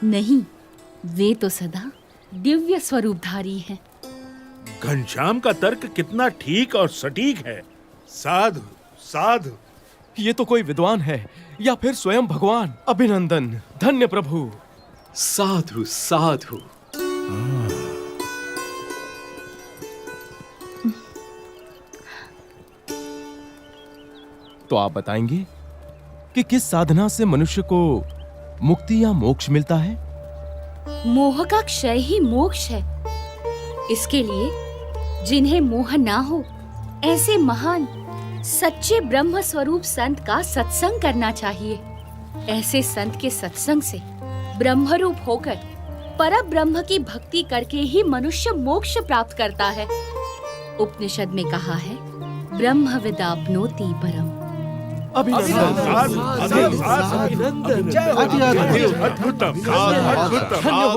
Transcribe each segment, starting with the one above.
नहीं, वे तो सदा दिव्य स्वरूपधारी हैं। घनश्याम का तर्क कितना ठीक और सटीक है। साधु साधु। ये तो कोई विद्वान है या फिर स्वयं भगवान। अभिनंदन, धन्य प्रभु। साधु साधु। तो आप बताएंगे कि किस साधना से मनुष्य को मुक्ति या मोक्ष मिलता है? मोह का क्षय ही मोक्ष है। इसके लिए जिन्हें मोह ना हो, ऐसे महान सच्चे ब्रह्म स्वरूप संत का सत्संग करना चाहिए। ऐसे संत के सत्संग से ब्रह्मरूप होकर परब्रह्म की भक्ति करके ही मनुष्य मोक्ष प्राप्त करता है। उपनिषद में कहा है, ब्रह्मविदाप्नोति परम।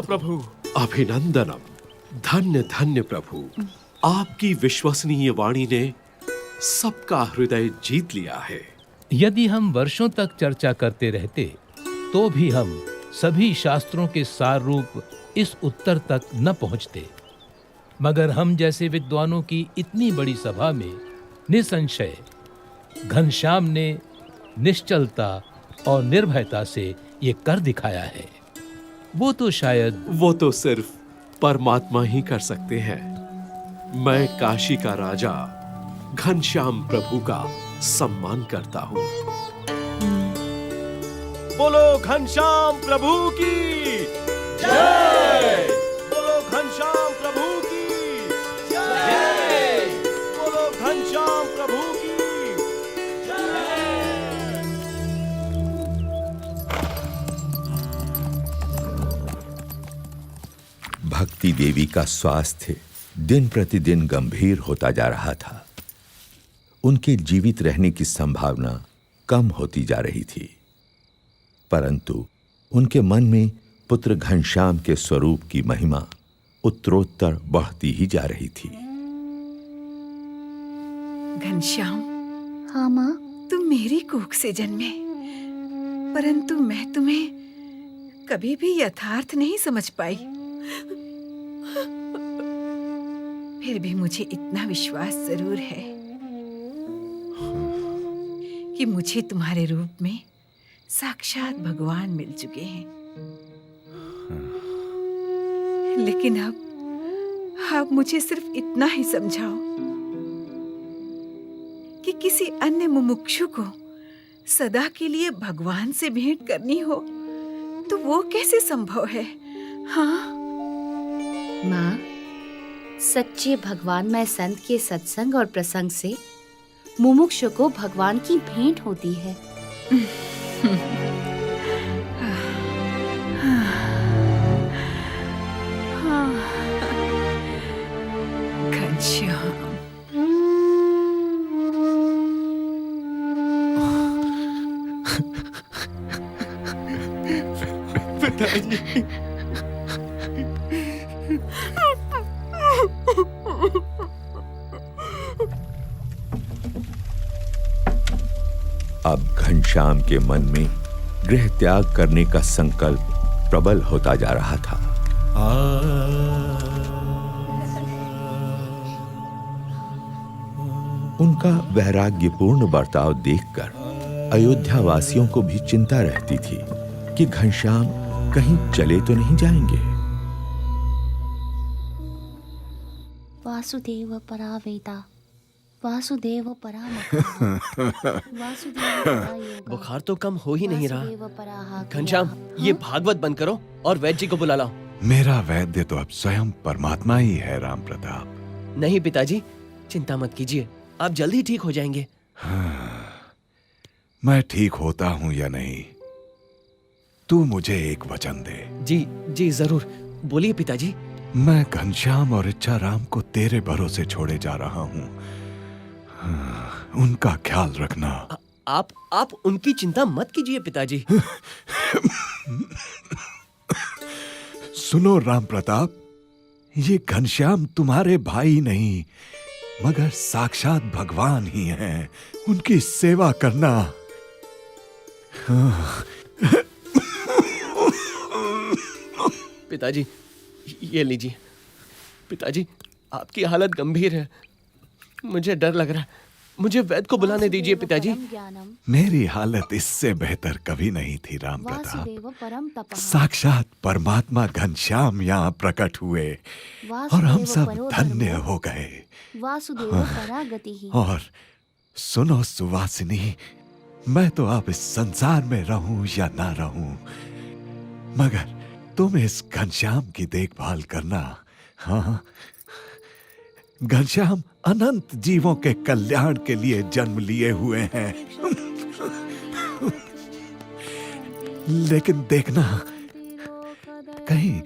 प्रभु। अभिनंदनम। धन्य धन्य प्रभु। आपकी विश्वसनीय वाणी ने सबका हृदय जीत लिया है। यदि हम वर्षों तक चर्चा करते रहते तो भी हम सभी शास्त्रों के सार रूप इस उत्तर तक न पहुंचते, मगर हम जैसे विद्वानों की इतनी बड़ी सभा में निसंशय घनश्याम ने निश्चलता और निर्भयता से ये कर दिखाया है। वो तो सिर्फ परमात्मा ही कर सकते हैं। मैं काशी का राजा घनश्याम प्रभु का सम्मान करता हूँ। बोलो घनश्याम प्रभु की जय। बोलो घनश्याम प्रभु की जय। बोलो घनश्याम प्रभु की भक्ति देवी का स्वास्थ्य दिन प्रतिदिन गंभीर होता जा रहा था। उनके जीवित रहने की संभावना कम होती जा रही थी, परंतु उनके मन में पुत्र घनश्याम के स्वरूप की महिमा उत्तरोत्तर बढ़ती ही जा रही थी। घनश्याम, हाँ माँ। तुम मेरी कोख से जन्मे, परंतु मैं तुम्हें कभी भी यथार्थ नहीं समझ पाई। फिर भी मुझे इतना विश्वास जरूर है कि मुझे तुम्हारे रूप में साक्षात भगवान मिल चुके हैं। लेकिन अब मुझे सिर्फ इतना ही समझाओ कि किसी अन्य मुमुक्षु को सदा के लिए भगवान से भेंट करनी हो तो वो कैसे संभव है? हाँ माँ, सच्चे भगवानमय संत के सत्संग और प्रसंग से मुमुक्षु को भगवान की भेंट होती है। घनश्याम, पिताजी। अब घनश्याम के मन में गृह त्याग करने का संकल्प प्रबल होता जा रहा था। उनका वैराग्यपूर्ण बर्ताव देखकर अयोध्या वासियों को भी चिंता रहती थी कि घनश्याम कहीं चले तो नहीं जाएंगे। वासुदेव परावेता, वासुदेव वासुदेव। बुखार तो कम हो ही नहीं रहा। घनश्याम, ये भागवत बंद करो और वैद्य जी को बुला लाओ। मेरा वैद्य तो अब स्वयं परमात्मा ही है राम प्रताप। नहीं पिताजी, चिंता मत कीजिए, आप जल्दी ठीक हो जाएंगे। मैं ठीक होता हूँ या नहीं, तू मुझे एक वचन दे। जी जी जरूर, बोलिए पिताजी। मैं घनश्याम और इच्छाराम को तेरे भरोसे छोड़े जा रहा हूँ। उनका ख्याल रखना। आप उनकी चिंता मत कीजिए पिताजी। सुनो राम प्रताप, ये घनश्याम तुम्हारे भाई नहीं मगर साक्षात भगवान ही हैं। उनकी सेवा करना। पिताजी, ये लीजिए। पिताजी, आपकी हालत गंभीर है, मुझे डर लग रहा है। मुझे वैद्य को बुलाने दीजिए पिताजी। मेरी हालत इससे बेहतर कभी नहीं थी राम प्रताप। परम तपः साक्षात परमात्मा घनश्याम यहाँ प्रकट हुए और हम सब धन्य हो गए। वासुदेव परागतिः। और सुनो सुवासिनी, मैं तो अब इस संसार में रहूं या ना रहूं, मगर तुम इस घनश्याम की देखभाल करना। हाँ, घनश्याम अनंत जीवों के कल्याण के लिए जन्म लिए हुए हैं। लेकिन देखना, कहीं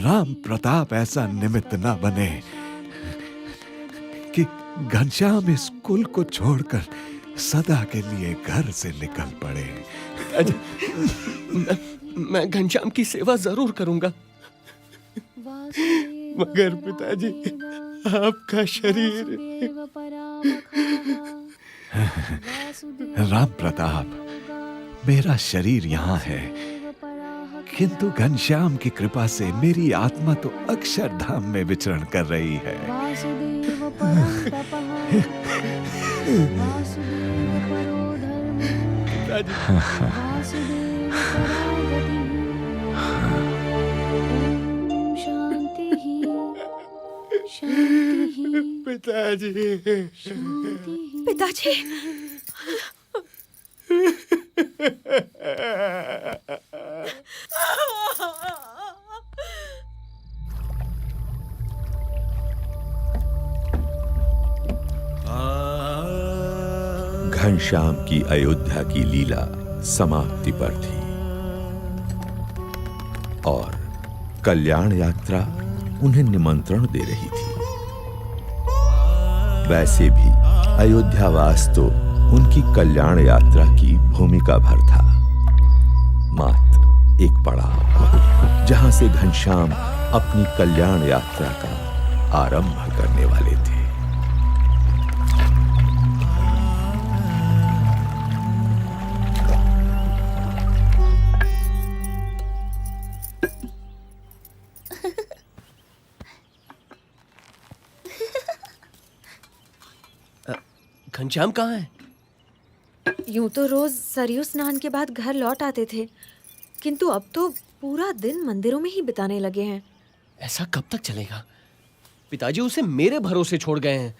राम प्रताप ऐसा निमित्त ना बने कि घनश्याम इस कुल को छोड़कर सदा के लिए घर से निकल पड़े। मैं घनश्याम की सेवा जरूर करूंगा, मगर पिताजी, आपका शरीर। राम प्रताप, मेरा शरीर यहाँ है, किंतु घनश्याम की कृपा से मेरी आत्मा तो अक्षरधाम में विचरण कर रही है। वासुदेव परम तपः। वासुदेव परो धर्मः। वासुदेव परागतिः। ओम शांतिः शांतिः पिताजी, शांतिः। पिताजी, घनश्याम की अयोध्या की लीला समाप्ति पर थी और कल्याण यात्रा उन्हें निमंत्रण दे रही थी। वैसे भी अयोध्यावास तो उनकी कल्याण यात्रा की भूमिका भर था, मात्र एक पड़ाव जहां से घनश्याम अपनी कल्याण यात्रा का आरंभ करने वाले थे। घनश्याम कहाँ है? यूं तो रोज सरयू स्नान के बाद घर लौट आते थे, किंतु अब तो पूरा दिन मंदिरों में ही बिताने लगे हैं। ऐसा कब तक चलेगा? पिताजी उसे मेरे भरोसे छोड़ गए हैं।